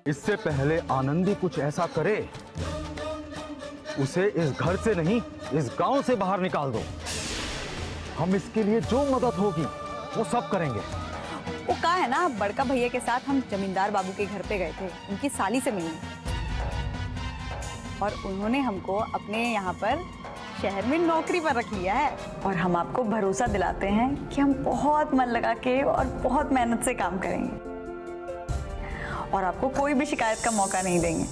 इससे पहले आनंदी कुछ ऐसा करे, उसे इस घर से नहीं, इस गांव से बाहर निकाल दो। हम इसके लिए जो मदद होगी वो सब करेंगे। वो कहा है ना, बड़का भैया के साथ हम जमींदार बाबू के घर पे गए थे उनकी साली से मिलने, और उन्होंने हमको अपने यहाँ पर शहर में नौकरी पर रख लिया है। और हम आपको भरोसा दिलाते हैं कि हम बहुत मन लगा के और बहुत मेहनत से काम करेंगे और आपको कोई भी शिकायत का मौका नहीं देंगे।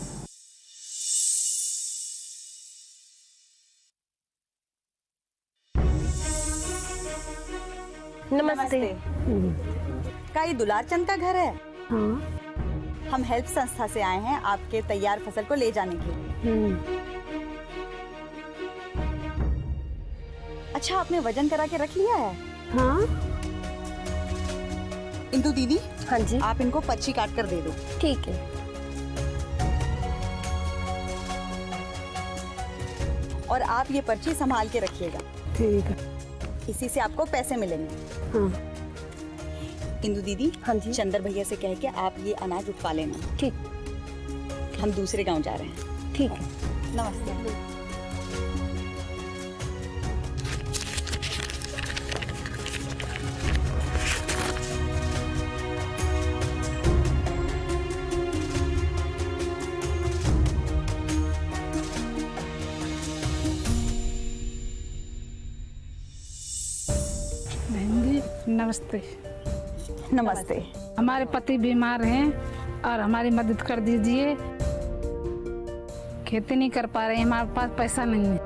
नमस्ते। क्या ये दुलार चंद का घर है? हाँ। हम हेल्प संस्था से आए हैं आपके तैयार फसल को ले जाने के लिए। अच्छा, आपने वजन करा के रख लिया है? हाँ। इंदु दीदी, हाँ जी। आप इनको पर्ची काट कर दे दो। ठीक है। और आप ये पर्ची संभाल के रखिएगा। ठीक है। इसी से आपको पैसे मिलेंगे। हाँ। इंदु दीदी, हाँ जी। चंदर भैया से कह के आप ये अनाज उठवा लेना। ठीक। हम दूसरे गांव जा रहे हैं। ठीक है। नमस्ते। नमस्ते। नमस्ते। हमारे पति बीमार हैं और हमारी मदद कर दीजिए। खेती नहीं कर पा रहे हैं, हमारे पास पैसा नहीं है।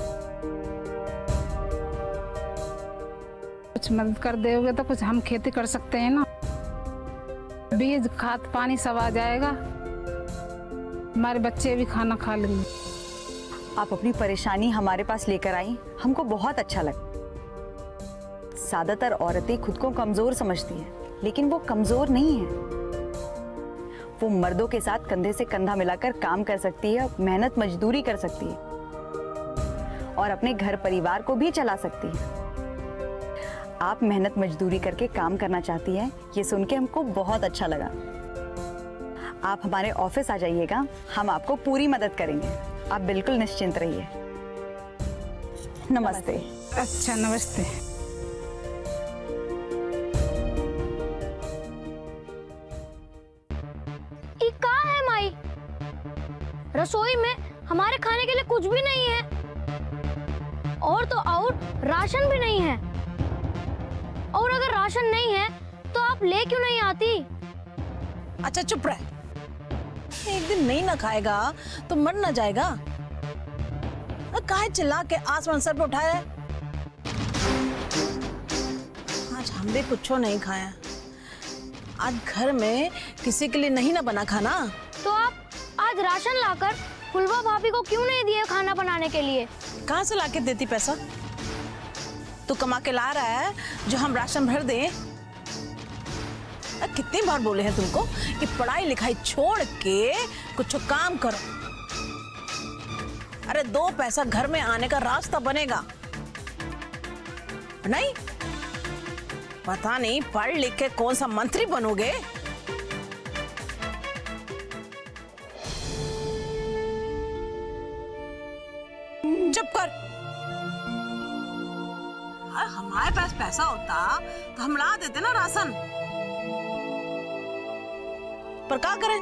कुछ मदद कर दोगे तो कुछ हम खेती कर सकते हैं ना। बीज खाद पानी सब आ जाएगा, हमारे बच्चे भी खाना खा लेंगे। आप अपनी परेशानी हमारे पास लेकर आई, हमको बहुत अच्छा लगा। ज्यादातर औरतें खुद को कमजोर समझती हैं, लेकिन वो कमजोर नहीं है। वो मर्दों के साथ कंधे से कंधा मिलाकर काम कर सकती है, मेहनत मजदूरी कर सकती है और अपने घर परिवार को भी चला सकती है। आप मेहनत मजदूरी करके काम करना चाहती हैं, ये सुन के हमको बहुत अच्छा लगा। आप हमारे ऑफिस आ जाइएगा, हम आपको पूरी मदद करेंगे। आप बिल्कुल निश्चिंत रहिए। नमस्ते। अच्छा, नमस्ते। रसोई में हमारे खाने के लिए कुछ भी नहीं है, और तो और राशन भी नहीं है। और अगर राशन नहीं है तो आप ले क्यों नहीं आती? अच्छा चुप रह। एक दिन नहीं ना खाएगा तो मर ना जाएगा। काहे चिल्ला के आसमान सर पे उठाया है? आज हम भी कुछ नहीं खाया। आज घर में किसी के लिए नहीं ना बना खाना। तो आप आज राशन लाकर फुलवा भाभी को क्यों नहीं दिए खाना बनाने के लिए? कहाँ से लाके देती पैसा? तू कमा के ला रहा है जो हम राशन भर दें? कितनी बार बोले हैं तुमको कि पढ़ाई लिखाई छोड़ के कुछ काम करो। अरे 2 पैसा घर में आने का रास्ता बनेगा। नहीं पता नहीं पढ़ लिख के कौन सा मंत्री बनोगे। चुप कर। हमारे पास पैसा होता तो हम ला देते ना राशन। पर क्या करें,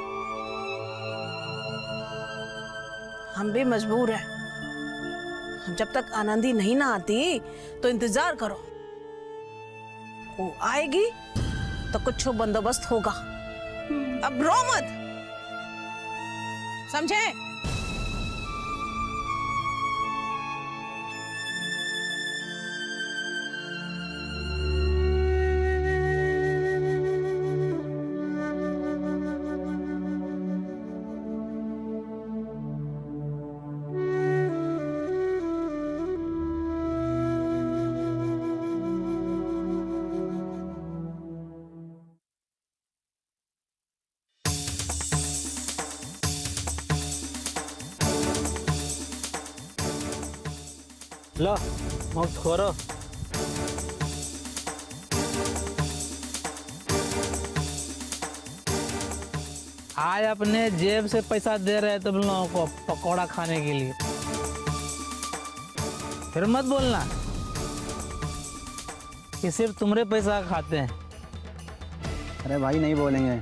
हम भी मजबूर हैं। जब तक आनंदी नहीं ना आती तो इंतजार करो। वो आएगी तो कुछ बंदोबस्त होगा। अब रो मत, समझे? लो मुफ्त खोरो। आज अपने जेब से पैसा दे रहे तुम लोगों को पकौड़ा खाने के लिए, फिर मत बोलना कि सिर्फ तुम्हारे पैसा खाते हैं। अरे भाई नहीं बोलेंगे,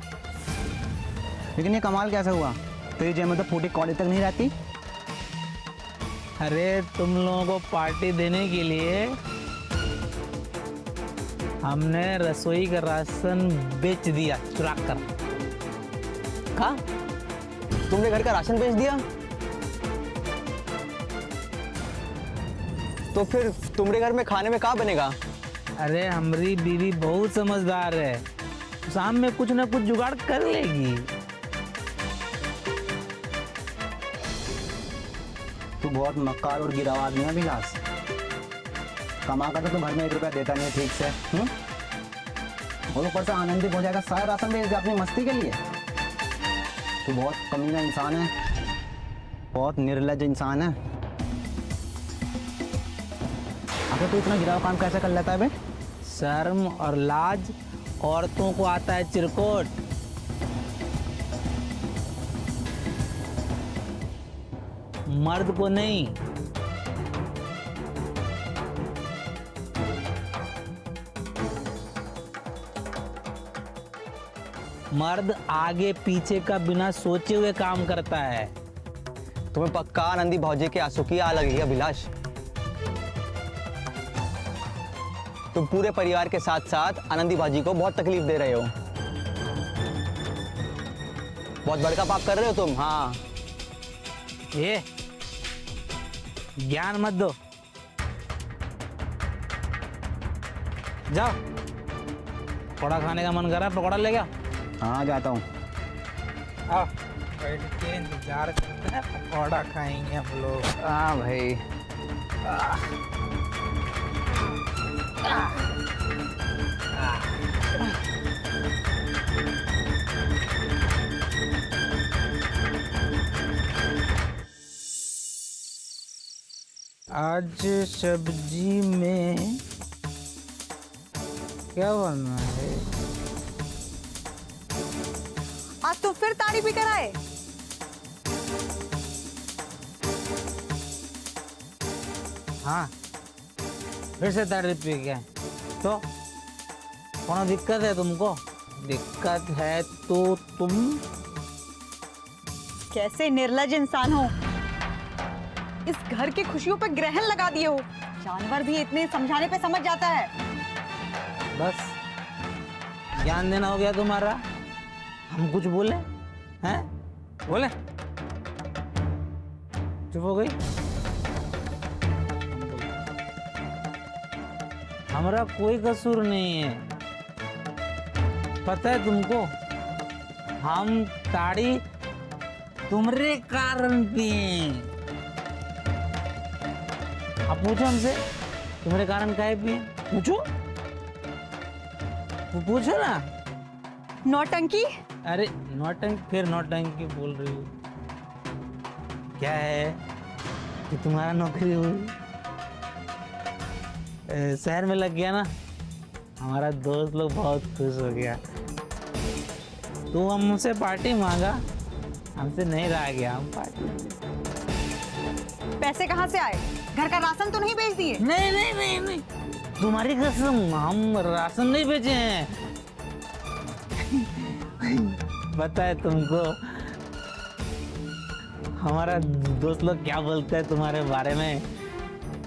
लेकिन ये कमाल कैसे हुआ? तेरी जेब में तो फूटी कौड़ी तक नहीं रहती। अरे तुम लोगों को पार्टी देने के लिए हमने रसोई का राशन बेच दिया चुरा कर। कहा? तुमने घर का राशन बेच दिया? तो फिर तुम्हारे घर में खाने में क्या बनेगा? अरे हमारी बीवी बहुत समझदार है, शाम में कुछ ना कुछ जुगाड़ कर लेगी। तू बहुत मक्कार और गिरा आदमी है विलास। कमा कर तो तू घर में 1 रुपया देता नहीं है ठीक से। और ऊपर से आनंदित हो जाएगा, सारा राशन बेच दे अपनी मस्ती के लिए। तू बहुत कमीना इंसान है, बहुत निर्लज इंसान है। आखिर तू इतना गिरा हुआ काम कैसे कर लेता है बे? शर्म और लाज औरतों को आता है चिरकोट। मर्द को नहीं। मर्द आगे पीछे का बिना सोचे हुए काम करता है। तुम्हें पक्का आनंदी भौजी के आंसू की आ लगी है अभिलाष। तुम पूरे परिवार के साथ साथ आनंदी भाजी को बहुत तकलीफ दे रहे हो। बहुत बड़का पाप कर रहे हो तुम। हाँ, ये ज्ञान मत दो, जाओ। पकौड़ा खाने का मन कर रहा है, पकौड़ा ले गया। हाँ जाता हूँ। आओ बैठ के इंतजार करते हैं, पकौड़ा खाएंगे हम लोग। हाँ भाई। आज सब्जी में क्या बनना है? आज तो फिर ताड़ी पी कर आए। हाँ, फिर से तारीफ पी गया तो कौन दिक्कत है तुमको? दिक्कत है तो तुम कैसे निर्लज इंसान हो, इस घर की खुशियों पे ग्रहण लगा दिए हो। जानवर भी इतने समझाने पे समझ जाता है। बस ज्ञान देना हो गया तुम्हारा। हम कुछ बोले हैं? बोले? चुप हो गई। हमारा कोई कसूर नहीं है, पता है तुमको। हम ताड़ी तुम्हारे कारण पिए। आप पूछो हमसे, तुम्हारे कारण काहे पिए? पूछो, पूछो ना। नौटंकी। अरे नौटंकी, फिर नौटंकी बोल रही हो। क्या है कि तुम्हारा नौकरी हुई, शहर में लग गया ना, हमारा दोस्त लोग बहुत खुश हो गया। तू हमसे पार्टी मांगा, हमसे नहीं रहा गया, हम पार्टी। पैसे कहाँ से आए? घर का राशन तो नहीं बेच दिए? नहीं नहीं नहीं नहीं, तुम्हारी कसम, हम राशन नहीं बेचे हैं। पता है तुमको हमारा दोस्त लोग क्या बोलते हैं तुम्हारे बारे में?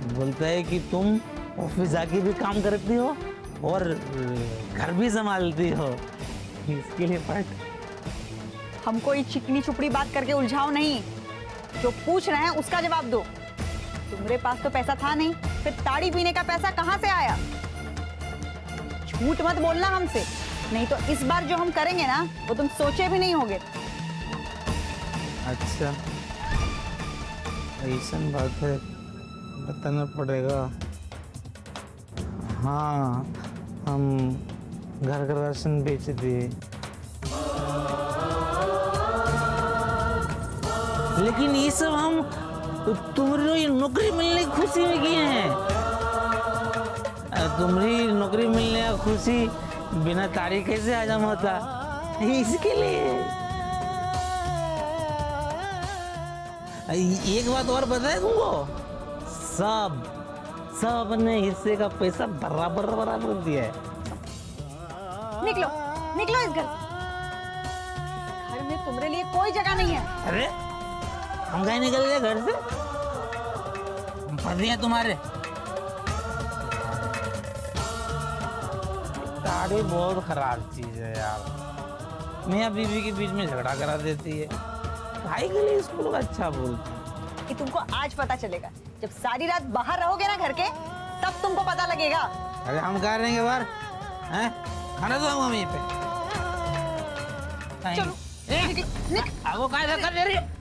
बोलते हैं कि तुम ऑफिस जाके भी काम करती हो और घर भी संभालती हो। इसके लिए पार्टी। हम कोई चिकनी चुपड़ी बात करके उलझाओ नहीं, जो पूछ रहे हैं उसका जवाब दो। तुम्हारे पास तो पैसा था नहीं, फिर ताड़ी पीने का पैसा कहाँ से आया? झूठ मत बोलना हमसे, नहीं तो इस बार जो हम करेंगे ना वो तुम सोचे भी नहीं होगे। अच्छा, ऐसा बात है, बताना पड़ेगा। हाँ, हम घर का राशन बेच दिए, लेकिन ये सब हम तो तुम्हारी नौकरी मिलने की खुशी में किए हैं। तुम्हारी नौकरी मिलने की खुशी बिना तारीख कैसे हजम होता, इसके लिए। एक बात और पता है तुमको, सब अपने हिस्से का पैसा बराबर बराबर दिया है। निकलो निकलो इस घर से। घर में तुम्हारे लिए कोई जगह नहीं है। अरे हम कहीं निकल गए घर से, हम पढ़ रहे हैं तुम्हारे। दाढ़ी बहुत खराब चीज है यार, मियाँ बीवी के बीच में झगड़ा करा देती है। भाई के लिए इसको लोग अच्छा बोलते हैं। कि तुमको आज पता चलेगा, जब सारी रात बाहर रहोगे ना घर के, तब तुमको पता लगेगा। अरे हम कह रहे हैं बाहर हैं, खाना दो हम यहीं पे। चलो अब वो क्या कर दे रही है?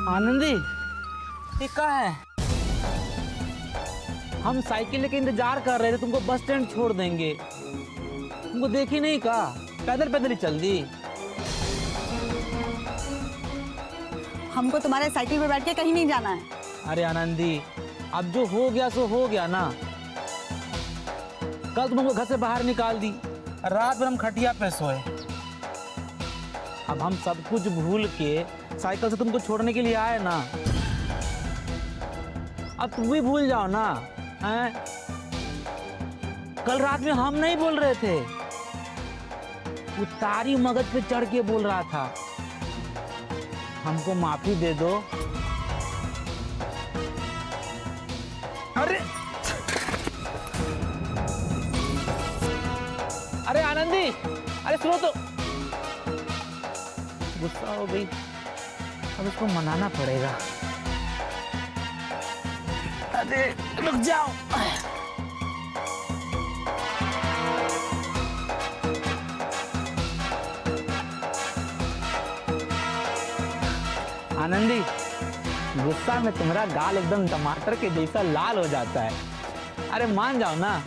आनंदी, ये क्या है? हम साइकिल लेके इंतजार कर रहे थे, तुमको बस स्टैंड छोड़ देंगे। तुमको देखी नहीं का, पैदल पैदल ही चल दी। हमको तुम्हारे साइकिल पे बैठ के कहीं नहीं जाना है। अरे आनंदी, अब जो हो गया सो हो गया ना। कल तुम हमको घर से बाहर निकाल दी, रात भर हम खटिया पे सोए। अब हम सब कुछ भूल के साइकिल से तुमको छोड़ने के लिए आए ना। अब तुम भी भूल जाओ ना। हैं? कल रात में हम नहीं बोल रहे थे, वो तारी मगज पे चढ़ के बोल रहा था। हमको माफी दे दो। अरे अरे आनंदी, अरे सुनो तो। गुस्सा हो गई, अब इसको मनाना पड़ेगा। अरे रुक जाओ। आनंदी, गुस्सा में तुम्हारा गाल एकदम टमाटर के जैसा लाल हो जाता है। अरे मान जाओ ना।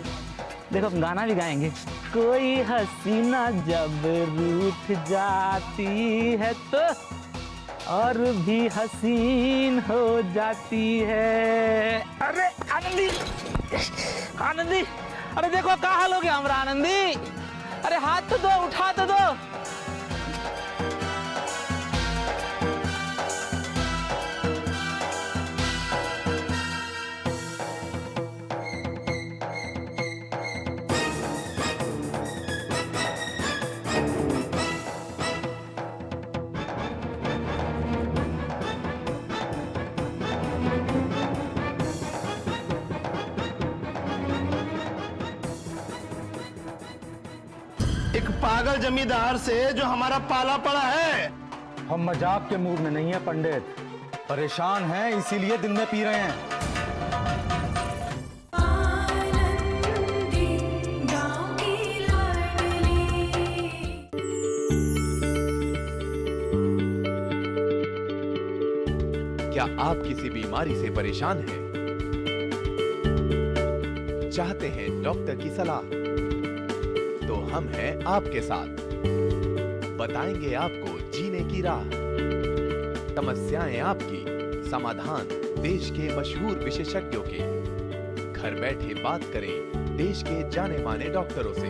देखो हम गाना भी गाएंगे। कोई हसीना जब रूठ जाती है तो और भी हसीन हो जाती है। अरे आनंदी, आनंदी, अरे देखो क्या हाल हो गया हमारा आनंदी। अरे हाथ तो दो, उठा तो दो। एक पागल जमींदार से जो हमारा पाला पड़ा है। हम मजाक के मूड में नहीं है पंडित, परेशान हैं इसीलिए दिन में पी रहे हैं। क्या आप किसी बीमारी से परेशान हैं? चाहते हैं डॉक्टर की सलाह? तो हम हैं आपके साथ, बताएंगे आपको जीने की राह। समस्याएं आपकी, समाधान देश के मशहूर विशेषज्ञों के। घर बैठे बात करें देश के जाने माने डॉक्टरों से।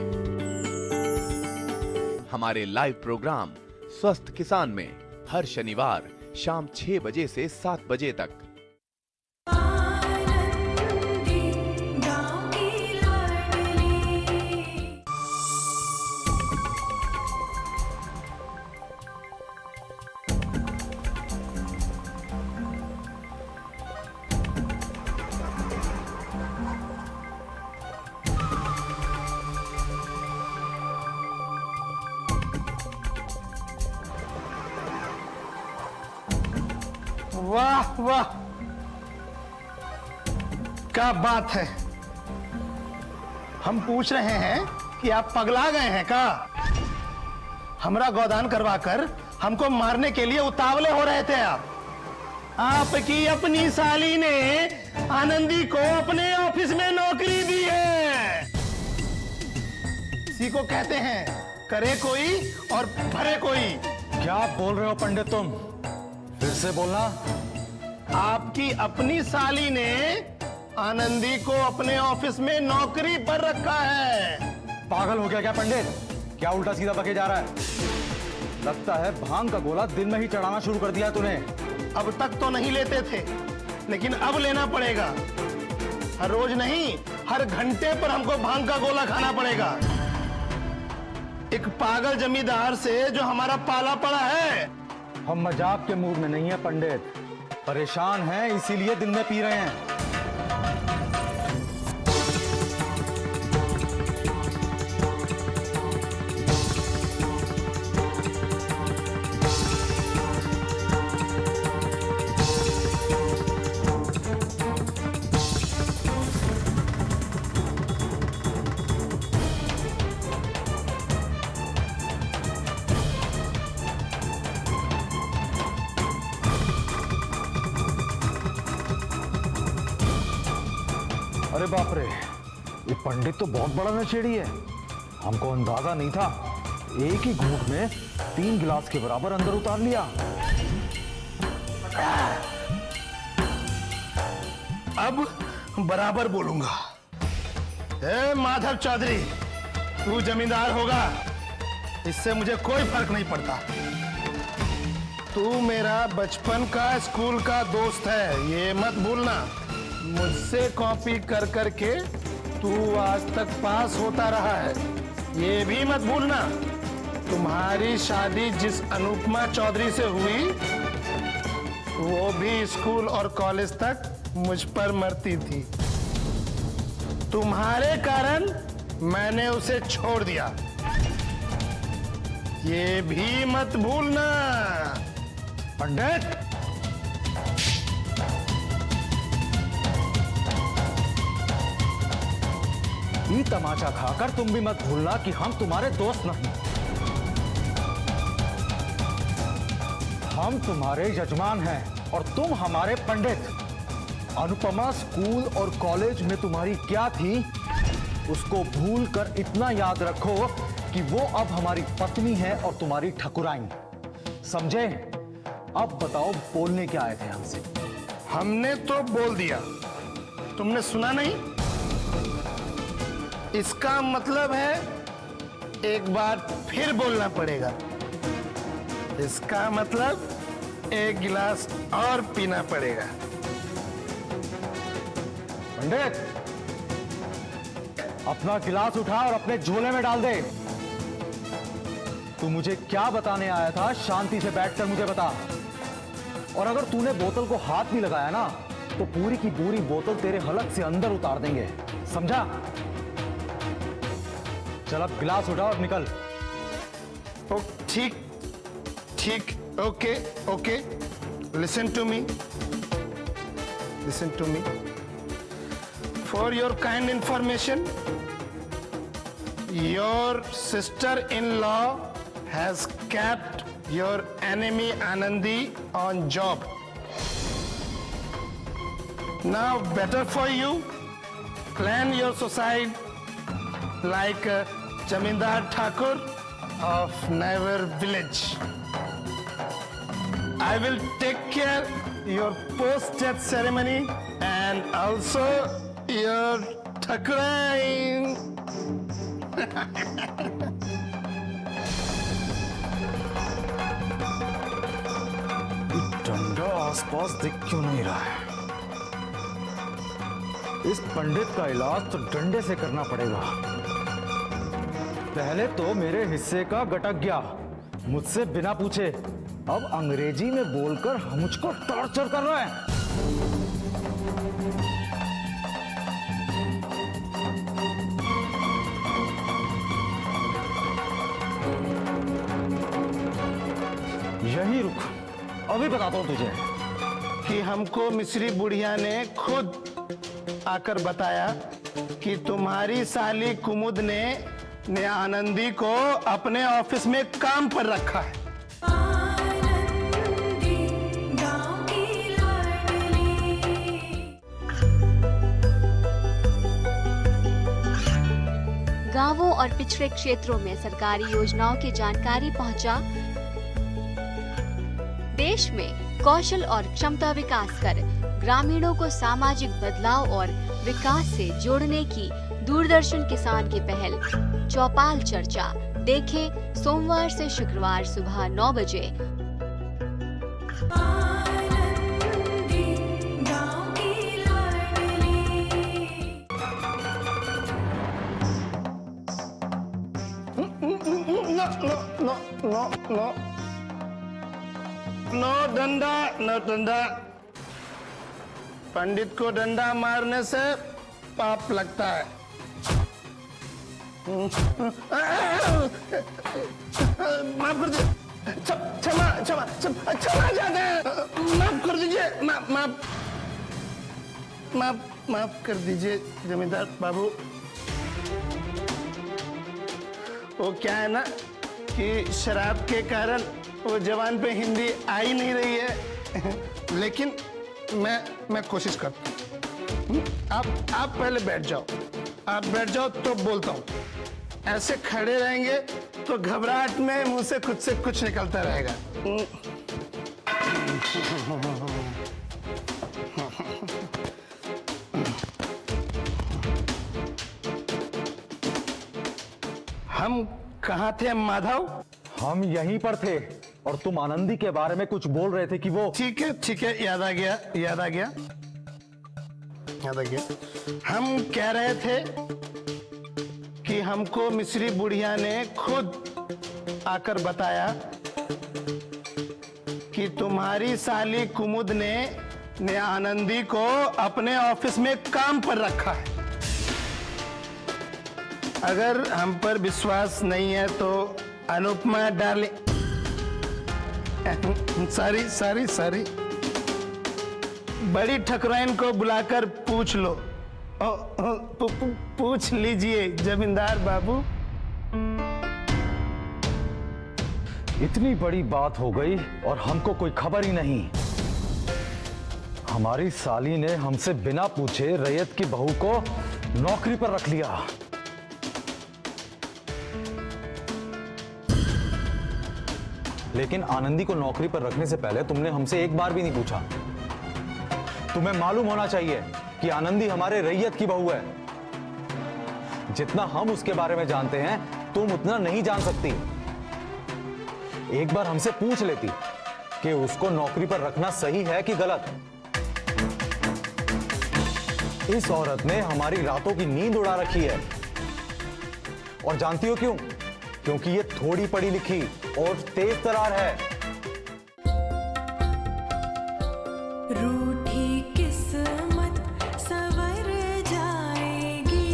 हमारे लाइव प्रोग्राम स्वस्थ किसान में हर शनिवार शाम 6 बजे से 7 बजे तक। वाह वाह, क्या बात है। हम पूछ रहे हैं कि आप पगला गए हैं का? हमरा गोदान करवाकर हमको मारने के लिए उतावले हो रहे थे आप। आपकी अपनी साली ने आनंदी को अपने ऑफिस में नौकरी दी है। इसी को कहते हैं करे कोई और भरे कोई। क्या बोल रहे हो पंडित तुम? फिर से बोलना। आपकी अपनी साली ने आनंदी को अपने ऑफिस में नौकरी पर रखा है। पागल हो गया क्या पंडित? क्या उल्टा सीधा बके जा रहा है? लगता है भांग का गोला दिन में ही चढ़ाना शुरू कर दिया तूने। अब तक तो नहीं लेते थे, लेकिन अब लेना पड़ेगा। हर रोज नहीं, हर घंटे पर हमको भांग का गोला खाना पड़ेगा। एक पागल जमींदार से जो हमारा पाला पड़ा है। हम मजाक के मूड में नहीं है पंडित, परेशान हैं इसीलिए दिन में पी रहे हैं। अरे बाप रे, ये पंडित तो बहुत बड़ा नशेड़ी है। हमको अंदाजा नहीं था। एक ही घूंट में 3 गिलास के बराबर अंदर उतार लिया। अब बराबर बोलूंगा। ए माधव चौधरी, तू जमींदार होगा, इससे मुझे कोई फर्क नहीं पड़ता। तू मेरा बचपन का स्कूल का दोस्त है, ये मत भूलना। मुझसे कॉपी कर करके तू आज तक पास होता रहा है, ये भी मत भूलना। तुम्हारी शादी जिस अनुपमा चौधरी से हुई, वो भी स्कूल और कॉलेज तक मुझ पर मरती थी। तुम्हारे कारण मैंने उसे छोड़ दिया, ये भी मत भूलना। पंडित, ये तमाचा खाकर तुम भी मत भूलना कि हम तुम्हारे दोस्त नहीं, हम तुम्हारे यजमान हैं और तुम हमारे पंडित। अनुपमा स्कूल और कॉलेज में तुम्हारी क्या थी, उसको भूल कर इतना याद रखो कि वो अब हमारी पत्नी है और तुम्हारी ठकुराइन। समझे? अब बताओ, बोलने क्या आए थे हमसे? हमने तो बोल दिया, तुमने सुना नहीं? इसका मतलब है एक बार फिर बोलना पड़ेगा। इसका मतलब एक गिलास और पीना पड़ेगा। पंडित, अपना गिलास उठा और अपने झोले में डाल दे। तू मुझे क्या बताने आया था, शांति से बैठकर मुझे बता। और अगर तूने बोतल को हाथ नहीं लगाया ना, तो पूरी की पूरी बोतल तेरे हलक से अंदर उतार देंगे, समझा? चल अब गिलास उठा और निकल। ओ ठीक ठीक, okay okay, listen to me, listen to me. For your kind information, your sister in law has kept your enemy Anandi on job. Now better for you, plan your suicide like Jamindar Thakur of Navar village. I will take care your post-death ceremony and also your Thakurain. डंडा आसपास दिख क्यों नहीं रहा है? इस पंडित का इलाज तो डंडे से करना पड़ेगा। पहले तो मेरे हिस्से का गटक गया, मुझसे बिना पूछे। अब अंग्रेजी में बोलकर मुझको टॉर्चर कर रहा है। यही रुक, अभी बताता हूं तुझे। कि हमको मिस्री बुढ़िया ने खुद आकर बताया कि तुम्हारी साली कुमुद ने आनंदी को अपने ऑफिस में काम पर रखा है। गांवों और पिछड़े क्षेत्रों में सरकारी योजनाओं की जानकारी पहुंचा। देश में कौशल और क्षमता विकास कर ग्रामीणों को सामाजिक बदलाव और विकास से जोड़ने की दूरदर्शन किसान की पहल चौपाल चर्चा देखें सोमवार से शुक्रवार सुबह 9 बजे। नो डंडा, नो डंडा। पंडित को डंडा मारने से पाप लगता है। माफ कर दीजिए, क्षमा क्षमा क्षमा जाते हैं। माफ कर दीजिए, माफ कर दीजिए जमींदार बाबू। वो क्या है ना कि शराब के कारण वो जवान पे हिंदी आ ही नहीं रही है, लेकिन मैं कोशिश करता हूँ। आप पहले बैठ जाओ, आप बैठ जाओ तो बोलता हूँ। ऐसे खड़े रहेंगे तो घबराहट में मुंह से कुछ निकलता रहेगा। हम कहाँ थे माधव? हम यहीं पर थे और तुम आनंदी के बारे में कुछ बोल रहे थे कि वो। ठीक है, याद आ गया। हम कह रहे थे कि हमको मिस्री बुढ़िया ने खुद आकर बताया कि तुम्हारी साली कुमुद ने आनंदी को अपने ऑफिस में काम पर रखा है। अगर हम पर विश्वास नहीं है तो अनुपमा डार्लिंग, सारी बड़ी ठकुराइन को बुलाकर पूछ लो। पूछ लीजिए जमींदार बाबू। इतनी बड़ी बात हो गई और हमको कोई खबर ही नहीं। हमारी साली ने हमसे बिना पूछे रैयत की बहू को नौकरी पर रख लिया। लेकिन आनंदी को नौकरी पर रखने से पहले तुमने हमसे एक बार भी नहीं पूछा। तुम्हें मालूम होना चाहिए कि आनंदी हमारे रैयत की बहू है। जितना हम उसके बारे में जानते हैं तुम उतना नहीं जान सकती। एक बार हमसे पूछ लेती कि उसको नौकरी पर रखना सही है कि गलत। इस औरत ने हमारी रातों की नींद उड़ा रखी है। और जानती हो क्यों? क्योंकि ये थोड़ी पढ़ी लिखी और तेज तरार है। रूठी किस्मत संवर जाएगी,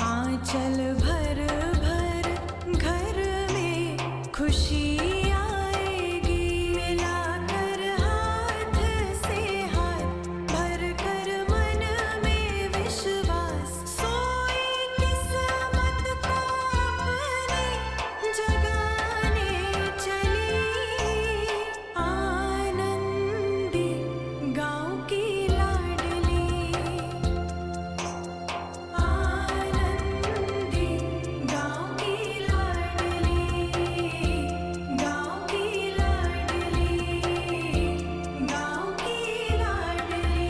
आंचल भर भर घर में खुशी आएगी। मिलाकर हाथ से हाथ भर कर मन में विश्वास, सोई किस्मत को अपने जगाने चली। आनंदी गांव की लाडली, आनंदी गांव की लाडली, गांव की लाडली, गांव की लाडली।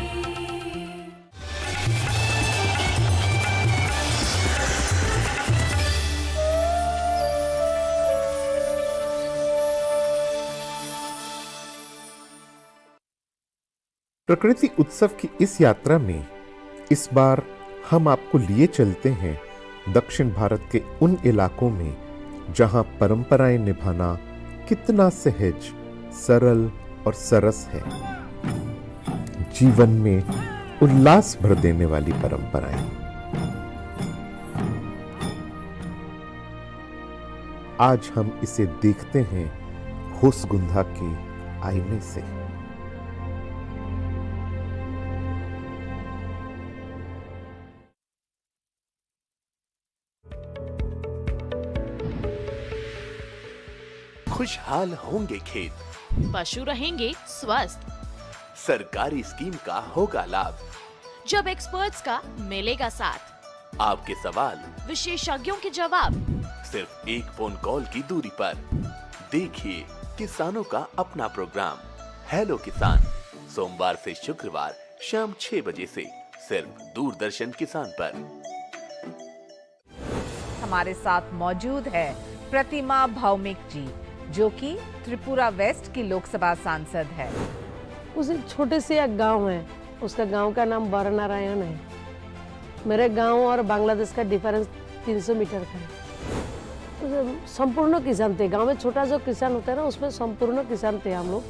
प्रकृति उत्सव की इस यात्रा में इस बार हम आपको लिए चलते हैं दक्षिण भारत के उन इलाकों में जहां परंपराएं निभाना कितना सहज, सरल और सरस है। जीवन में उल्लास भर देने वाली परंपराएं। आज हम इसे देखते हैं होसगुंधा के आईने से। खुशहाल होंगे खेत, पशु रहेंगे स्वस्थ। सरकारी स्कीम का होगा लाभ, जब एक्सपर्ट्स का मिलेगा साथ, आपके सवाल विशेषज्ञों के जवाब, सिर्फ एक फोन कॉल की दूरी पर। देखिए किसानों का अपना प्रोग्राम हेलो किसान, सोमवार से शुक्रवार शाम 6 बजे से सिर्फ दूरदर्शन किसान पर। हमारे साथ मौजूद है प्रतिमा भौमिक जी, जो कि त्रिपुरा वेस्ट की लोकसभा सांसद है। उस छोटे से एक गांव है, उसका गांव का नाम बरनारायण है। मेरे गांव और बांग्लादेश का डिफरेंस 300 मीटर का है। संपूर्ण किसान थे गांव में, छोटा जो किसान होता है ना उसमें संपूर्ण किसान थे हम लोग।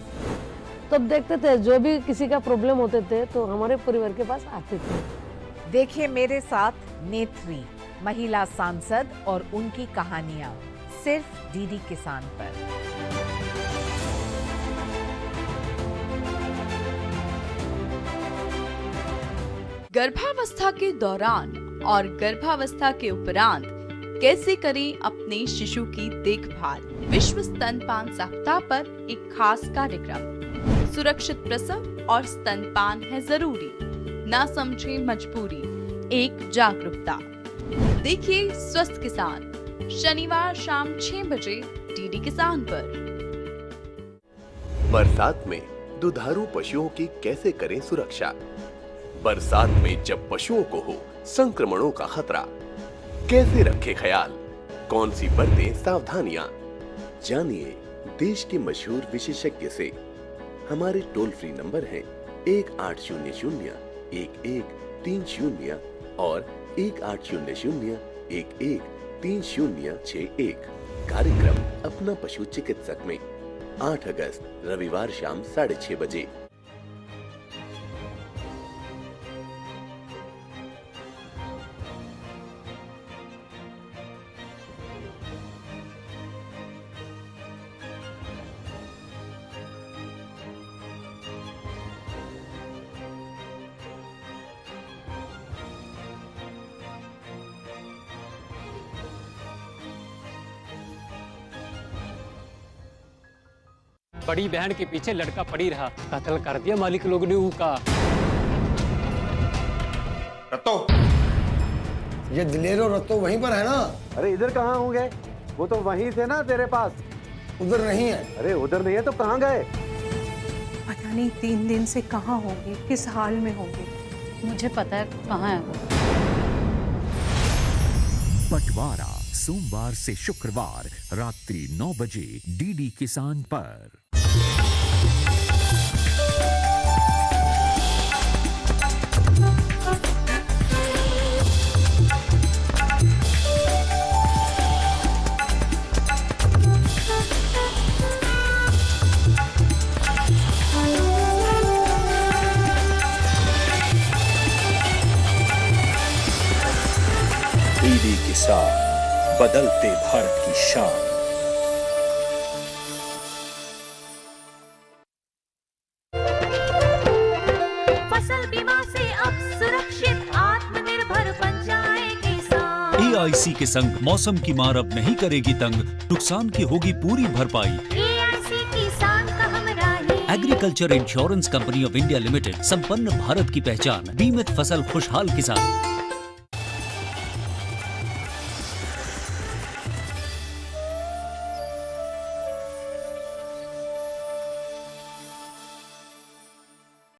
तब देखते थे जो भी किसी का प्रॉब्लम होते थे तो हमारे परिवार के पास आते थे। देखिए मेरे साथ नेत्री, महिला सांसद और उनकी कहानियां, सिर्फ डीडी किसान पर। गर्भावस्था के दौरान और गर्भावस्था के उपरांत कैसे करें अपने शिशु की देखभाल। विश्व स्तनपान सप्ताह पर एक खास कार्यक्रम। सुरक्षित प्रसव और स्तनपान है जरूरी, ना समझे मजबूरी, एक जागरूकता। देखिए स्वस्थ किसान, शनिवार शाम 6 बजे डीडी किसान पर। बरसात में दुधारू पशुओं की कैसे करें सुरक्षा। बरसात में जब पशुओं को हो संक्रमणों का खतरा, कैसे रखें ख्याल, कौन सी बरतें सावधानियां। जानिए देश के मशहूर विशेषज्ञ से। हमारे टोल फ्री नंबर हैं 1800-1130 और 1800-113061। कार्यक्रम अपना पशु चिकित्सक में 8 अगस्त रविवार शाम 6:30 बजे। बड़ी बहन के पीछे लड़का पड़ी रहा, कत्ल कर दिया मालिक लोग ने उसका। रत्तो, ये दिलेर और रत्तो वहीं पर है ना? अरे इधर कहाँ होंगे, वो तो वहीं थे ना तेरे पास। उधर नहीं है। अरे उधर नहीं है तो कहाँ गए? पता नहीं 3 दिन से कहाँ होंगे, किस हाल में होंगे। मुझे पता है कहाँ है वो। बंटवारा सोमवार से शुक्रवार रात्रि 9 बजे डीडी किसान पर। डीडी किसान, बदलते भारत की शान। फसल बीमा से अब सुरक्षित आत्मनिर्भर बन जाए किसान। AIC के संग मौसम की मार अब नहीं करेगी तंग, नुकसान की होगी पूरी भरपाई। AIC किसान का हमराही। Agriculture insurance company of India limited, संपन्न भारत की पहचान, बीमित फसल खुशहाल किसान।